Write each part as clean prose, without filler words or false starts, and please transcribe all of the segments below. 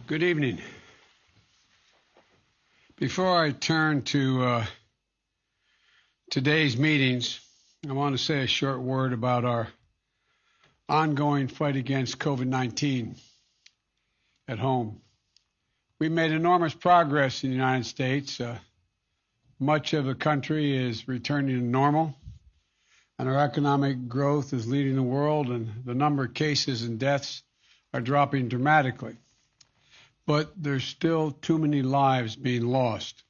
Good evening. Before I turn to today's meetings, I want to say a short word about our ongoing fight against COVID-19 at home. We've made enormous progress in the United States. Much of the country is returning to normal, and our economic growth is leading the world, and the number of cases and deaths are dropping dramatically. But there's still too many lives being lost.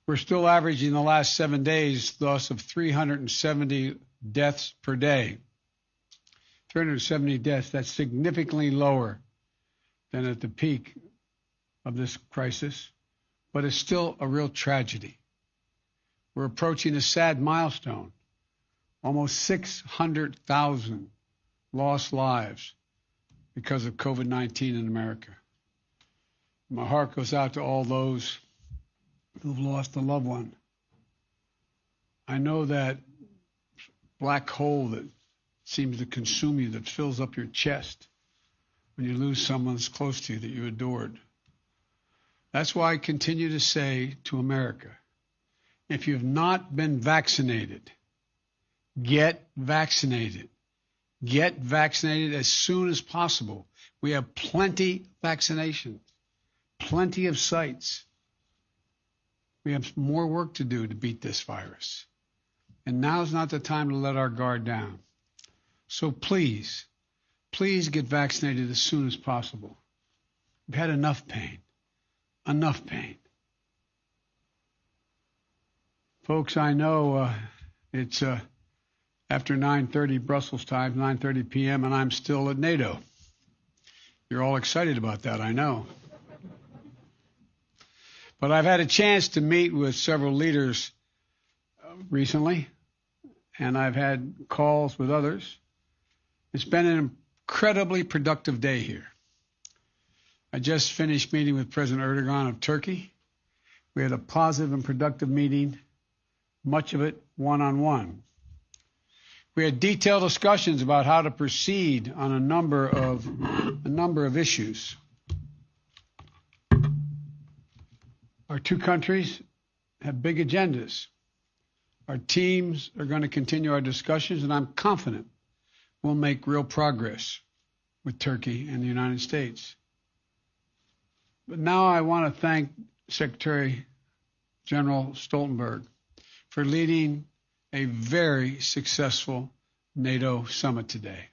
We're still averaging the last 7 days loss of 370 deaths per day. 370 deaths, that's significantly lower than at the peak of this crisis, but it's still a real tragedy. We're approaching a sad milestone, almost 600,000 lost lives because of COVID-19 in America. My heart goes out to all those who've lost a loved one. I know that black hole that seems to consume you, that fills up your chest when you lose someone that's close to you that you adored. That's why I continue to say to America, if you've not been vaccinated, get vaccinated. Get vaccinated as soon as possible. We have plenty vaccinations. Plenty of sites. We have more work to do to beat this virus. And now's not the time to let our guard down. So please get vaccinated as soon as possible. We've had enough pain. Enough pain. Folks, I know it's after 9:30 Brussels time, 9:30 p.m., and I'm still at NATO. You're all excited about that, I know. But I've had a chance to meet with several leaders recently, and I've had calls with others. It's been an incredibly productive day here. I just finished meeting with President Erdogan of Turkey. We had a positive and productive meeting, much of it one-on-one. We had detailed discussions about how to proceed on a number of issues. Our two countries have big agendas. Our teams are going to continue our discussions, and I'm confident we'll make real progress with Turkey and the United States. But now I want to thank Secretary General Stoltenberg for leading a very successful NATO summit today.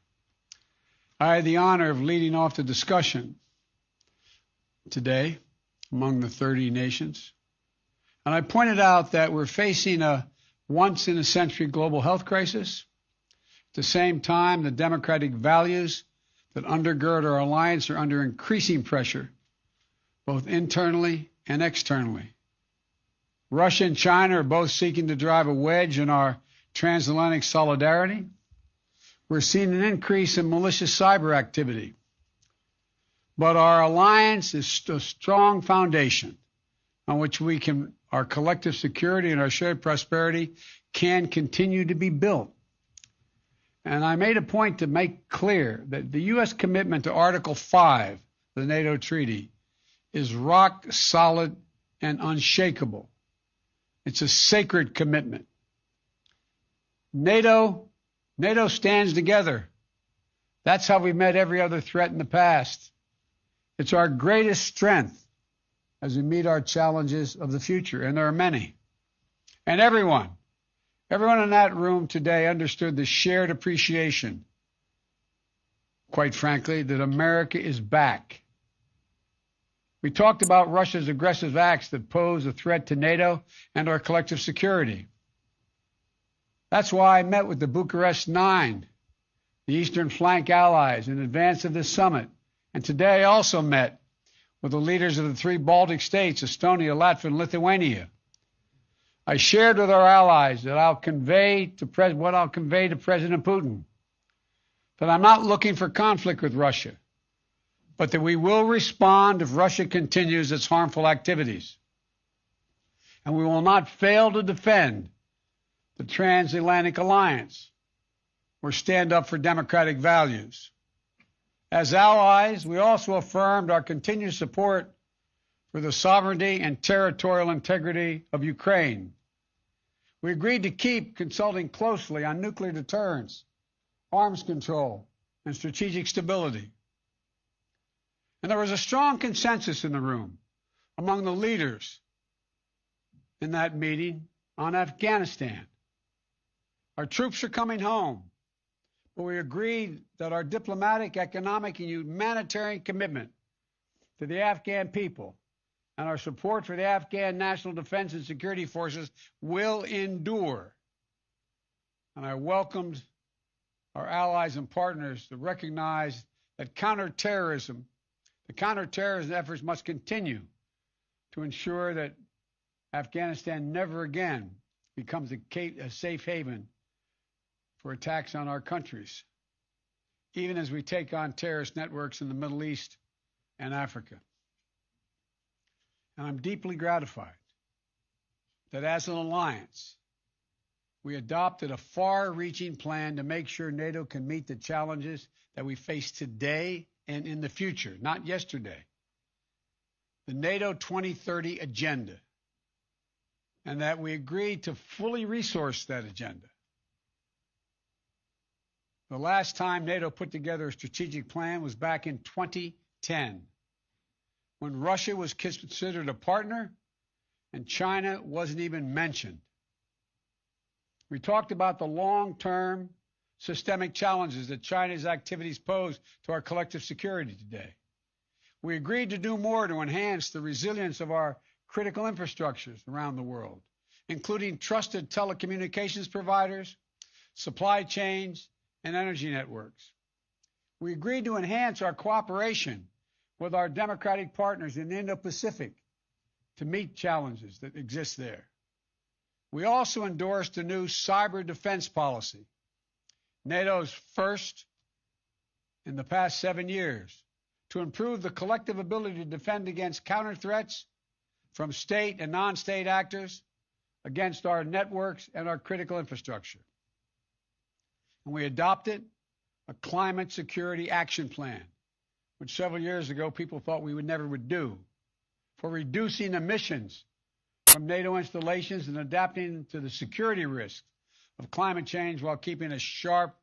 I had the honor of leading off the discussion today among the 30 nations. And I pointed out that we're facing a once-in-a-century global health crisis. At the same time, the democratic values that undergird our alliance are under increasing pressure, both internally and externally. Russia and China are both seeking to drive a wedge in our transatlantic solidarity. We're seeing an increase in malicious cyber activity. But our alliance is a strong foundation on which our collective security and our shared prosperity can continue to be built. And I made a point to make clear that the U.S. commitment to Article 5 of the NATO Treaty is rock solid and unshakable. It's a sacred commitment. NATO stands together. That's how we've met every other threat in the past. It's our greatest strength as we meet our challenges of the future, and there are many. And everyone in that room today understood the shared appreciation, quite frankly, that America is back. We talked about Russia's aggressive acts that pose a threat to NATO and our collective security. That's why I met with the Bucharest Nine, the Eastern Flank allies, in advance of this summit. And today I also met with the leaders of the three Baltic states, Estonia, Latvia, and Lithuania. I shared with our allies that what I'll convey to President Putin, that I'm not looking for conflict with Russia, but that we will respond if Russia continues its harmful activities. And we will not fail to defend the transatlantic alliance or stand up for democratic values. As allies, we also affirmed our continued support for the sovereignty and territorial integrity of Ukraine. We agreed to keep consulting closely on nuclear deterrence, arms control, and strategic stability. And there was a strong consensus in the room among the leaders in that meeting on Afghanistan. Our troops are coming home, but we agreed that our diplomatic, economic, and humanitarian commitment to the Afghan people and our support for the Afghan National Defense and Security Forces will endure. And I welcomed our allies and partners to recognize that the counterterrorism efforts must continue to ensure that Afghanistan never again becomes a safe haven for attacks on our countries, even as we take on terrorist networks in the Middle East and Africa. And I'm deeply gratified that as an alliance, we adopted a far-reaching plan to make sure NATO can meet the challenges that we face today and in the future, not yesterday. The NATO 2030 agenda, and that we agreed to fully resource that agenda. The last time NATO put together a strategic plan was back in 2010, when Russia was considered a partner and China wasn't even mentioned. We talked about the long-term systemic challenges that China's activities pose to our collective security today. We agreed to do more to enhance the resilience of our critical infrastructures around the world, including trusted telecommunications providers, supply chains, and energy networks. We agreed to enhance our cooperation with our democratic partners in the Indo-Pacific to meet challenges that exist there. We also endorsed a new cyber defense policy, NATO's first in the past 7 years, to improve the collective ability to defend against counter threats from state and non-state actors against our networks and our critical infrastructure. And we adopted a climate security action plan, which several years ago people thought we never would do, for reducing emissions from NATO installations and adapting to the security risks of climate change while keeping us sharp,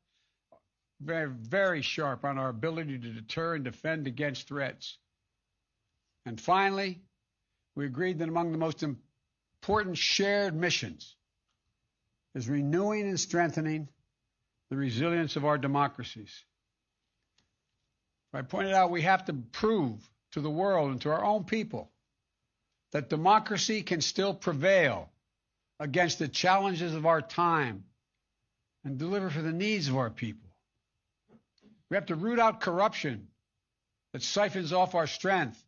very, very sharp on our ability to deter and defend against threats. And finally, we agreed that among the most important shared missions is renewing and strengthening the resilience of our democracies. I pointed out we have to prove to the world and to our own people that democracy can still prevail against the challenges of our time and deliver for the needs of our people. We have to root out corruption that siphons off our strength,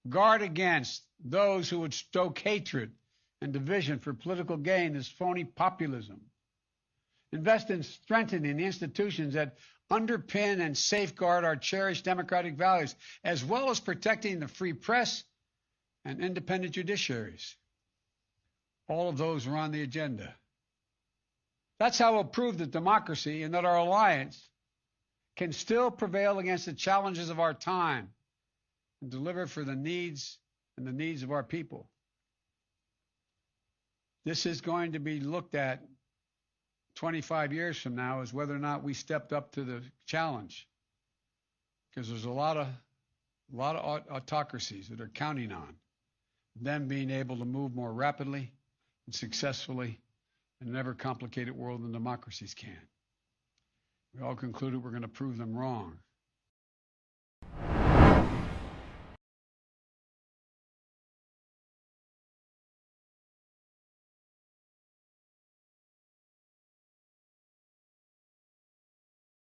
guard against those who would stoke hatred and division for political gain as phony populism, invest in strengthening the institutions that underpin and safeguard our cherished democratic values, as well as protecting the free press and independent judiciaries. All of those are on the agenda. That's how we'll prove that democracy and that our alliance can still prevail against the challenges of our time and deliver for the needs of our people. This is going to be looked at 25 years from now as whether or not we stepped up to the challenge, because there's a lot of autocracies that are counting on them being able to move more rapidly and successfully in an ever-complicated world than democracies can. We all concluded we're going to prove them wrong.